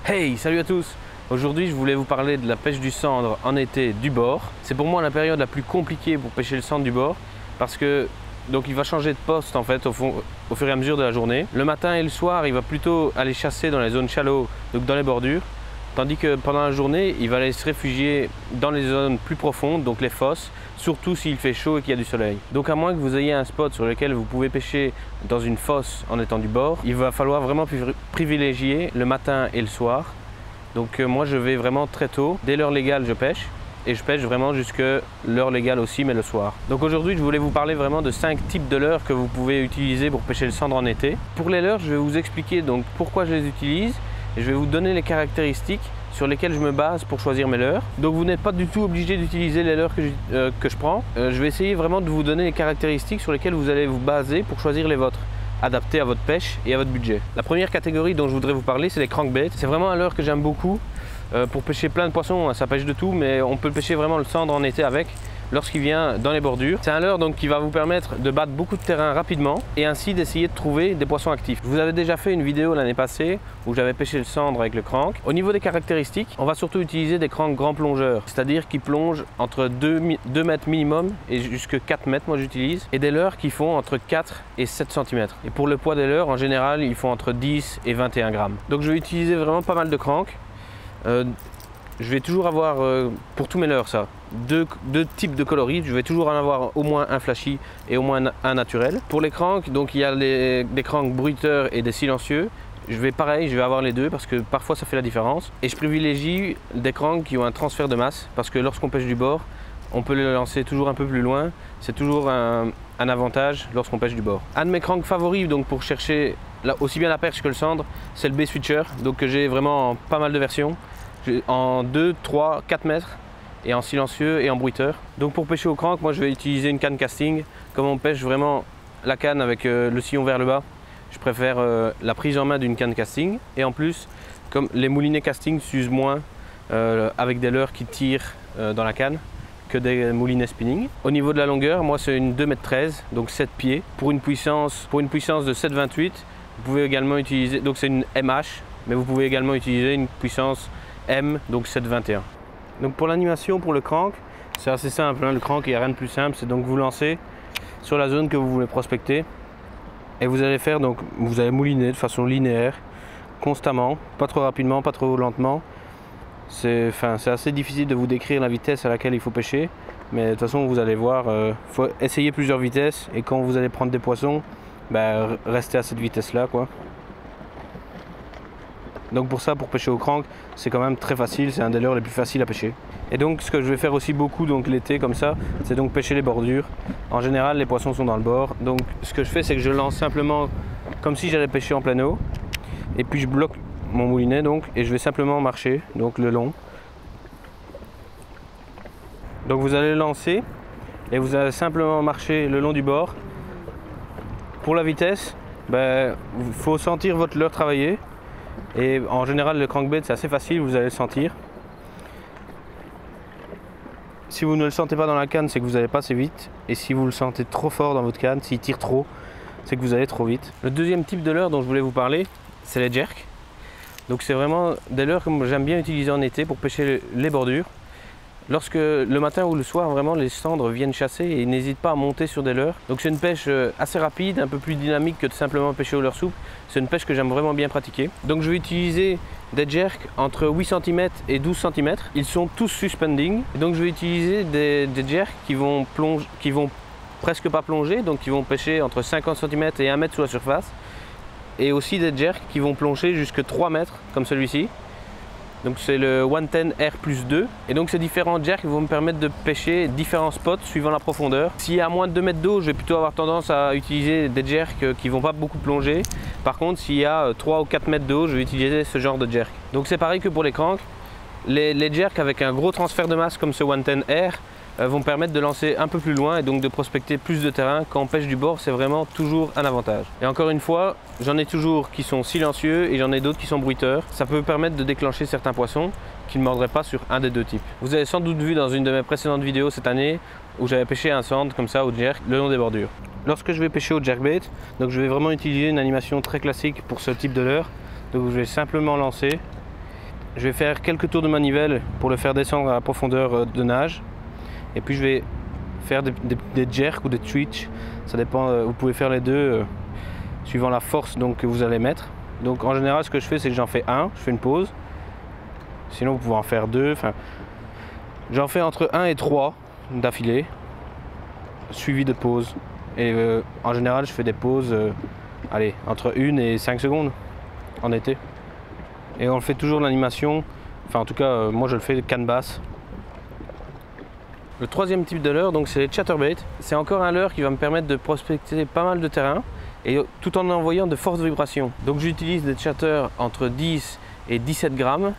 Hey, salut à tous! Aujourd'hui, je voulais vous parler de la pêche du sandre en été du bord. C'est pour moi la période la plus compliquée pour pêcher le sandre du bord parce que il va changer de poste en fait au fur et à mesure de la journée. Le matin et le soir, il va plutôt aller chasser dans les zones shallow, donc dans les bordures, tandis que pendant la journée, il va aller se réfugier dans les zones plus profondes, donc les fosses, surtout s'il fait chaud et qu'il y a du soleil. Donc à moins que vous ayez un spot sur lequel vous pouvez pêcher dans une fosse en étant du bord, il va falloir vraiment privilégier le matin et le soir. Donc moi je vais vraiment très tôt, dès l'heure légale je pêche, et je pêche vraiment jusque l'heure légale aussi, mais le soir. Donc aujourd'hui je voulais vous parler vraiment de 5 types de leurres que vous pouvez utiliser pour pêcher le sandre en été. Pour les leurres, je vais vous expliquer donc pourquoi je les utilise, et je vais vous donner les caractéristiques sur lesquelles je me base pour choisir mes leurres. Donc vous n'êtes pas du tout obligé d'utiliser les leurres que je prends. Je vais essayer vraiment de vous donner les caractéristiques sur lesquelles vous allez vous baser pour choisir les vôtres, adapté à votre pêche et à votre budget. La première catégorie dont je voudrais vous parler, c'est les crankbaits. C'est vraiment un leurre que j'aime beaucoup pour pêcher plein de poissons. Ça pêche de tout, mais on peut pêcher vraiment le sandre en été avec lorsqu'il vient dans les bordures. C'est un leurre donc qui va vous permettre de battre beaucoup de terrain rapidement et ainsi d'essayer de trouver des poissons actifs. Je vous avais déjà fait une vidéo l'année passée où j'avais pêché le sandre avec le crank. Au niveau des caractéristiques, on va surtout utiliser des cranks grands plongeurs, c'est-à-dire qui plongent entre 2 mètres minimum et jusque 4 mètres, moi j'utilise, et des leurres qui font entre 4 et 7 cm. Et pour le poids des leurres, en général, ils font entre 10 et 21 grammes. Donc je vais utiliser vraiment pas mal de cranks. Je vais toujours avoir, pour tous mes leurres, deux types de coloris. Je vais toujours en avoir au moins un flashy et au moins un naturel. Pour les cranks, donc il y a des cranks bruiteurs et des silencieux. Je vais avoir les deux parce que parfois ça fait la différence. Et je privilégie des cranks qui ont un transfert de masse parce que lorsqu'on pêche du bord, on peut le lancer toujours un peu plus loin. C'est toujours un avantage lorsqu'on pêche du bord. Un de mes cranks favoris donc pour chercher aussi bien la perche que le sandre, c'est le Baitwitcher, donc que j'ai vraiment en pas mal de versions. En 2, 3, 4 mètres et en silencieux et en bruiteur. Donc pour pêcher au crank, moi je vais utiliser une canne casting. Comme on pêche vraiment la canne avec le sillon vers le bas, je préfère la prise en main d'une canne casting. Et en plus, comme les moulinets casting s'usent moins avec des leurres qui tirent dans la canne que des moulinets spinning. Au niveau de la longueur, moi c'est une 2,13 m, donc 7 pieds. Pour une puissance de 7,28, vous pouvez également utiliser, donc c'est une MH, mais vous pouvez également utiliser une puissance M, donc 7,21. Donc pour l'animation, pour le crank, c'est assez simple, hein. Le crank, il n'y a rien de plus simple, c'est donc vous lancez sur la zone que vous voulez prospecter et vous allez mouliner de façon linéaire, constamment, pas trop rapidement, pas trop lentement. C'est assez difficile de vous décrire la vitesse à laquelle il faut pêcher, mais de toute façon vous allez voir, faut essayer plusieurs vitesses et quand vous allez prendre des poissons, restez à cette vitesse-là, quoi. Donc pour ça, pour pêcher au crank, c'est quand même très facile, c'est un des leurres les plus faciles à pêcher. Et donc ce que je vais faire aussi beaucoup donc l'été comme ça, c'est donc pêcher les bordures. En général, les poissons sont dans le bord. Donc ce que je fais, c'est que je lance simplement comme si j'allais pêcher en plein eau. Et puis je bloque mon moulinet donc et je vais simplement marcher donc le long. Donc vous allez lancer et vous allez simplement marcher le long du bord. Pour la vitesse, il faut sentir votre leurre travailler. Et en général, le crankbait, c'est assez facile, vous allez le sentir. Si vous ne le sentez pas dans la canne, c'est que vous n'allez pas assez vite. Et si vous le sentez trop fort dans votre canne, s'il tire trop, c'est que vous allez trop vite. Le deuxième type de leurre dont je voulais vous parler, c'est les jerks. Donc c'est vraiment des leurres que j'aime bien utiliser en été pour pêcher les bordures. Lorsque le matin ou le soir, vraiment les sandres viennent chasser et n'hésitent pas à monter sur des leurres. Donc c'est une pêche assez rapide, un peu plus dynamique que de simplement pêcher au leurre souple. C'est une pêche que j'aime vraiment bien pratiquer. Donc je vais utiliser des jerks entre 8 cm et 12 cm. Ils sont tous suspending. Et donc je vais utiliser des jerks qui vont presque pas plonger, donc qui vont pêcher entre 50 cm et 1 mètre sous la surface. Et aussi des jerks qui vont plonger jusque 3 mètres comme celui-ci. Donc c'est le 110R+2 et donc ces différents jerks vont me permettre de pêcher différents spots suivant la profondeur. S'il y a moins de 2 mètres d'eau, je vais plutôt avoir tendance à utiliser des jerks qui ne vont pas beaucoup plonger. Par contre, s'il y a 3 ou 4 mètres d'eau, je vais utiliser ce genre de jerk. Donc c'est pareil que pour les cranks. Les jerks avec un gros transfert de masse comme ce 110R vont permettre de lancer un peu plus loin et donc de prospecter plus de terrain. Quand on pêche du bord, c'est vraiment toujours un avantage. Et encore une fois, j'en ai toujours qui sont silencieux et j'en ai d'autres qui sont bruiteurs. Ça peut permettre de déclencher certains poissons qui ne mordraient pas sur un des deux types. Vous avez sans doute vu dans une de mes précédentes vidéos cette année où j'avais pêché un sandre comme ça au jerk le long des bordures. Lorsque je vais pêcher au jerkbait, donc je vais vraiment utiliser une animation très classique pour ce type de leurre. Donc je vais simplement lancer Je vais faire quelques tours de manivelle pour le faire descendre à la profondeur de nage. Et puis je vais faire des jerks ou des twitch. Ça dépend, vous pouvez faire les deux suivant la force donc, que vous allez mettre. Donc en général ce que je fais c'est que j'en fais un, je fais une pause. Sinon vous pouvez en faire deux. J'en fais entre 1 et 3 d'affilée, suivi de pauses. Et en général je fais des pauses allez, entre 1 et 5 secondes en été. Et on le fait toujours l'animation, enfin en tout cas moi je le fais canne basse. Le troisième type de leurre, donc c'est les chatterbait. C'est encore un leurre qui va me permettre de prospecter pas mal de terrain et tout en envoyant de fortes vibrations. Donc j'utilise des chatters entre 10 et 17 grammes.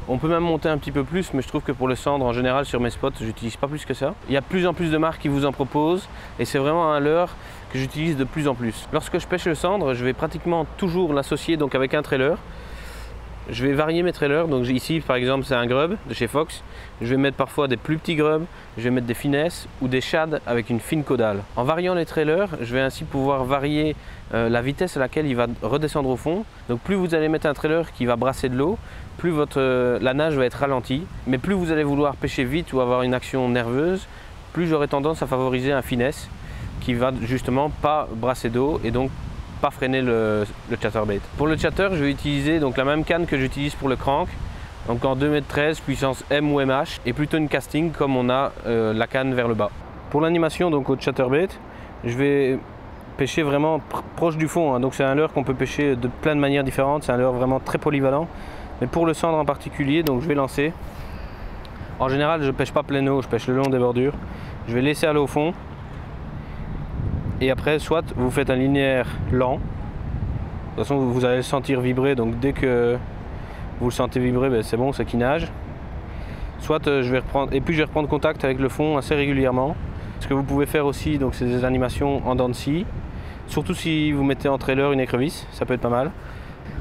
On peut même monter un petit peu plus, mais je trouve que pour le cendre en général sur mes spots, j'utilise pas plus que ça. Il y a de plus en plus de marques qui vous en proposent et c'est vraiment un leurre que j'utilise de plus en plus. Lorsque je pêche le cendre, je vais pratiquement toujours l'associer donc avec un trailer. Je vais varier mes trailers, donc ici par exemple c'est un grub de chez Fox. Je vais mettre parfois des plus petits grubs, je vais mettre des finesses ou des shads avec une fine caudale. En variant les trailers, je vais ainsi pouvoir varier la vitesse à laquelle il va redescendre au fond. Donc plus vous allez mettre un trailer qui va brasser de l'eau, plus la nage va être ralentie. Mais plus vous allez vouloir pêcher vite ou avoir une action nerveuse, plus j'aurai tendance à favoriser un finesse qui va justement pas brasser d'eau et donc pas freiner le chatterbait. Pour le chatter, je vais utiliser donc la même canne que j'utilise pour le crank, donc en 2,13 m puissance M ou MH et plutôt une casting comme on a la canne vers le bas. Pour l'animation donc au chatterbait, je vais pêcher vraiment proche du fond, hein. Donc c'est un leurre qu'on peut pêcher de plein de manières différentes, c'est un leurre vraiment très polyvalent. Mais pour le cendre en particulier, donc je vais lancer. En général, je pêche pas plein eau, je pêche le long des bordures. Je vais laisser aller au fond. Et après, soit vous faites un linéaire lent. De toute façon, vous allez le sentir vibrer. Donc dès que vous le sentez vibrer, ben, c'est bon, c'est qu'il nage. Soit je vais reprendre, et puis je vais reprendre contact avec le fond assez régulièrement. Ce que vous pouvez faire aussi, donc c'est des animations en dents de scie. Surtout si vous mettez en trailer une écrevisse, ça peut être pas mal.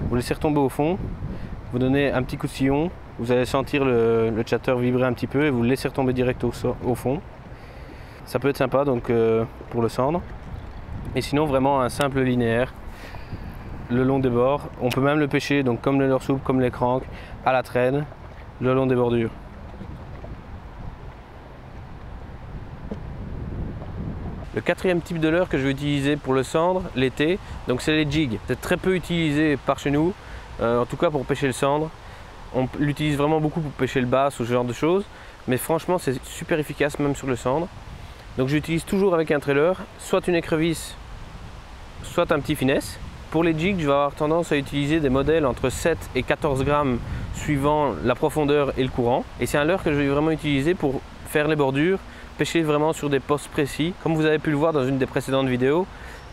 Vous laissez retomber au fond. Vous donnez un petit coup de sillon. Vous allez sentir le chatter vibrer un petit peu et vous le laissez retomber direct au fond. Ça peut être sympa donc pour le cendre. Et sinon vraiment un simple linéaire le long des bords. On peut même le pêcher donc comme les leurres souples, comme les cranks, à la traîne, le long des bordures. Le quatrième type de leurre que je vais utiliser pour le cendre l'été, donc c'est les jigs. C'est très peu utilisé par chez nous, en tout cas pour pêcher le cendre. On l'utilise vraiment beaucoup pour pêcher le bass ou ce genre de choses, mais franchement c'est super efficace même sur le cendre. Donc j'utilise toujours avec un trailer, soit une écrevisse, soit un petit finesse. Pour les jigs, je vais avoir tendance à utiliser des modèles entre 7 et 14 grammes suivant la profondeur et le courant. Et c'est un leurre que je vais vraiment utiliser pour faire les bordures, pêcher vraiment sur des postes précis, comme vous avez pu le voir dans une des précédentes vidéos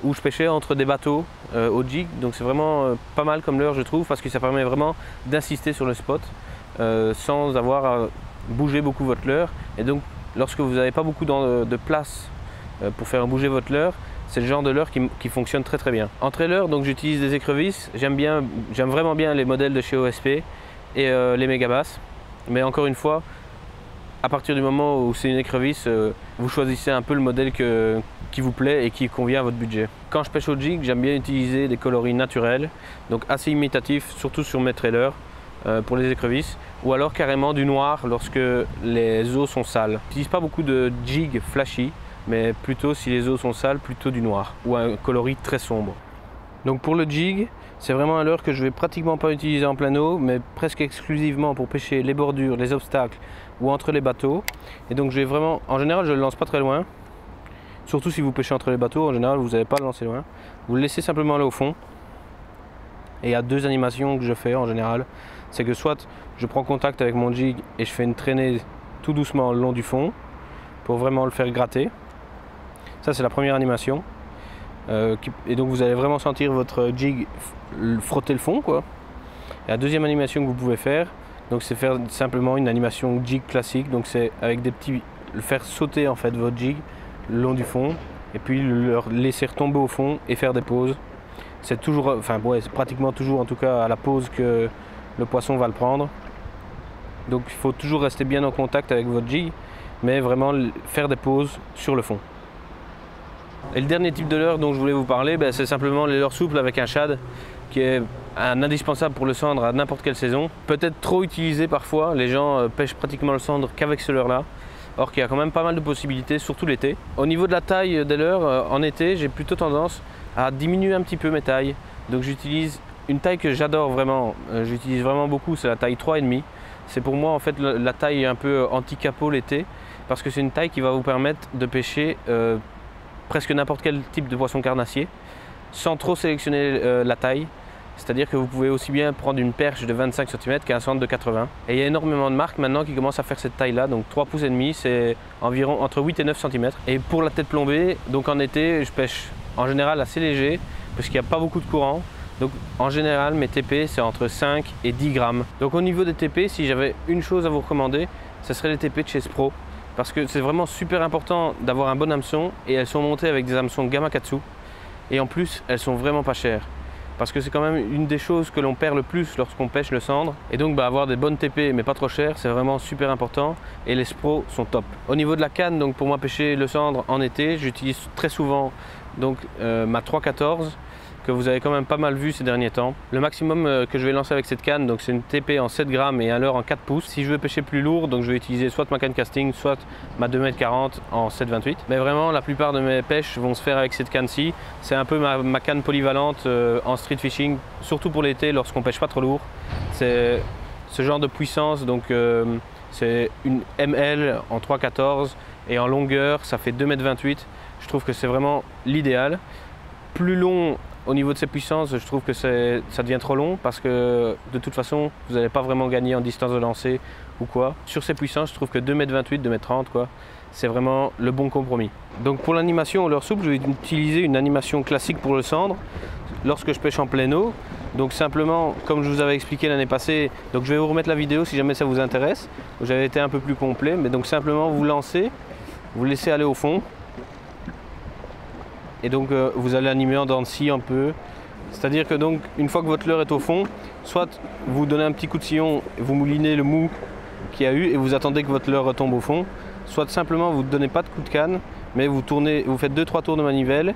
où je pêchais entre des bateaux au jig. Donc c'est vraiment pas mal comme leurre je trouve, parce que ça permet vraiment d'insister sur le spot sans avoir à bouger beaucoup votre leurre. Et donc lorsque vous n'avez pas beaucoup de place pour faire bouger votre leurre, c'est le genre de leurre qui fonctionne très très bien. En trailer, donc j'utilise des écrevisses. J'aime vraiment bien les modèles de chez OSP et les Megabass. Mais encore une fois, à partir du moment où c'est une écrevisse, vous choisissez un peu le modèle qui vous plaît et qui convient à votre budget. Quand je pêche au jig, j'aime bien utiliser des coloris naturels, donc assez imitatifs, surtout sur mes trailers pour les écrevisses, ou alors carrément du noir lorsque les eaux sont sales. Je n'utilise pas beaucoup de jig flashy, mais plutôt si les eaux sont sales, plutôt du noir ou un coloris très sombre. Donc pour le jig, c'est vraiment un leurre que je vais pratiquement pas utiliser en plein eau, mais presque exclusivement pour pêcher les bordures, les obstacles ou entre les bateaux. Et donc je vais vraiment, en général je le lance pas très loin, surtout si vous pêchez entre les bateaux, en général vous n'allez pas le lancer loin. Vous le laissez simplement aller au fond. Et il y a deux animations que je fais en général, c'est que soit je prends contact avec mon jig et je fais une traînée tout doucement le long du fond pour vraiment le faire gratter. Ça c'est la première animation. Et donc vous allez vraiment sentir votre jig frotter le fond, quoi. Et la deuxième animation que vous pouvez faire, donc c'est faire simplement une animation jig classique, donc c'est avec des petits, le faire sauter en fait votre jig le long du fond et puis le laisser retomber au fond et faire des pauses. C'est toujours, enfin ouais, c'est pratiquement toujours en tout cas à la pause que le poisson va le prendre. Donc il faut toujours rester bien en contact avec votre jig, mais vraiment faire des pauses sur le fond. Et le dernier type de leurre dont je voulais vous parler, c'est simplement les leurres souples avec un shad. qui est un indispensable pour le cendre à n'importe quelle saison. Peut-être trop utilisé parfois, les gens pêchent pratiquement le cendre qu'avec ce leurre-là. Or qu'il y a quand même pas mal de possibilités, surtout l'été. Au niveau de la taille des leurres, en été, j'ai plutôt tendance à diminuer un petit peu mes tailles. Donc j'utilise une taille que j'adore vraiment, j'utilise vraiment beaucoup, c'est la taille 3,5. C'est pour moi en fait la taille un peu anti-capot l'été, parce que c'est une taille qui va vous permettre de pêcher presque n'importe quel type de poisson carnassier, sans trop sélectionner la taille. C'est-à-dire que vous pouvez aussi bien prendre une perche de 25 cm qu'un centre de 80. Et il y a énormément de marques maintenant qui commencent à faire cette taille-là, donc 3 pouces et demi, c'est environ entre 8 et 9 cm. Et pour la tête plombée, donc en été, je pêche en général assez léger, parce qu'il n'y a pas beaucoup de courant. Donc en général, mes TP, c'est entre 5 et 10 grammes. Donc au niveau des TP, si j'avais une chose à vous recommander, ce serait les TP de chez Spro. Parce que c'est vraiment super important d'avoir un bon hameçon, et elles sont montées avec des hameçons Gamakatsu. Et en plus, elles sont vraiment pas chères. Parce que c'est quand même une des choses que l'on perd le plus lorsqu'on pêche le cendre. Et donc avoir des bonnes TP mais pas trop chères, c'est vraiment super important. Et les Spro sont top. Au niveau de la canne, donc pour moi pêcher le cendre en été, j'utilise très souvent donc, ma 3,14 que vous avez quand même pas mal vu ces derniers temps. Le maximum que je vais lancer avec cette canne, donc c'est une TP en 7 grammes et un leurre en 4 pouces. Si je veux pêcher plus lourd, donc je vais utiliser soit ma canne casting, soit ma 2,40 m en 7,28. Mais vraiment, la plupart de mes pêches vont se faire avec cette canne-ci. C'est un peu ma canne polyvalente en street fishing, surtout pour l'été lorsqu'on pêche pas trop lourd. C'est ce genre de puissance, donc c'est une ML en 3,14 et en longueur, ça fait 2,28 m. Je trouve que c'est vraiment l'idéal. Plus long au niveau de ces puissances, je trouve que ça devient trop long parce que de toute façon, vous n'allez pas vraiment gagner en distance de lancer ou quoi. Sur ces puissances, je trouve que 2,28 m, 2,30 m, quoi, c'est vraiment le bon compromis. Donc pour l'animation au leurre souple, je vais utiliser une animation classique pour le cendre lorsque je pêche en pleine eau. Donc simplement, comme je vous avais expliqué l'année passée, donc je vais vous remettre la vidéo si jamais ça vous intéresse. J'avais été un peu plus complet, mais donc simplement vous lancez, vous laissez aller au fond. Et donc vous allez animer en dents de scie un peu. C'est-à-dire que donc une fois que votre leurre est au fond, soit vous donnez un petit coup de sillon, vous moulinez le mou qu'il y a eu et vous attendez que votre leurre retombe au fond, soit simplement vous ne donnez pas de coup de canne, mais vous tournez, vous faites 2-3 tours de manivelle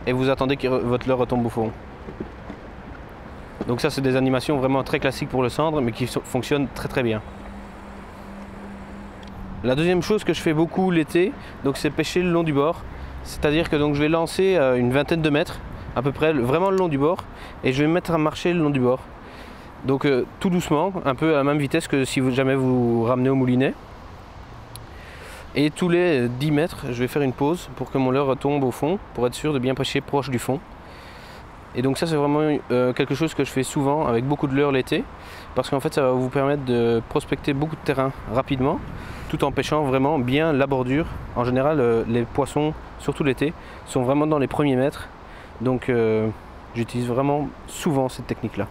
et vous attendez que votre leurre retombe au fond. Donc ça c'est des animations vraiment très classiques pour le cendre, mais qui fonctionnent très très bien. La deuxième chose que je fais beaucoup l'été, donc c'est pêcher le long du bord. C'est-à-dire que donc je vais lancer une vingtaine de mètres, à peu près, vraiment le long du bord, et je vais me mettre à marcher le long du bord. Donc tout doucement, un peu à la même vitesse que si jamais vous ramenez au moulinet. Et tous les 10 mètres, je vais faire une pause pour que mon leurre retombe au fond, pour être sûr de bien pêcher proche du fond. Et donc ça c'est vraiment quelque chose que je fais souvent avec beaucoup de leurres l'été, parce qu'en fait ça va vous permettre de prospecter beaucoup de terrain rapidement, tout en pêchant vraiment bien la bordure. En général les poissons, surtout l'été, sont vraiment dans les premiers mètres, donc j'utilise vraiment souvent cette technique là.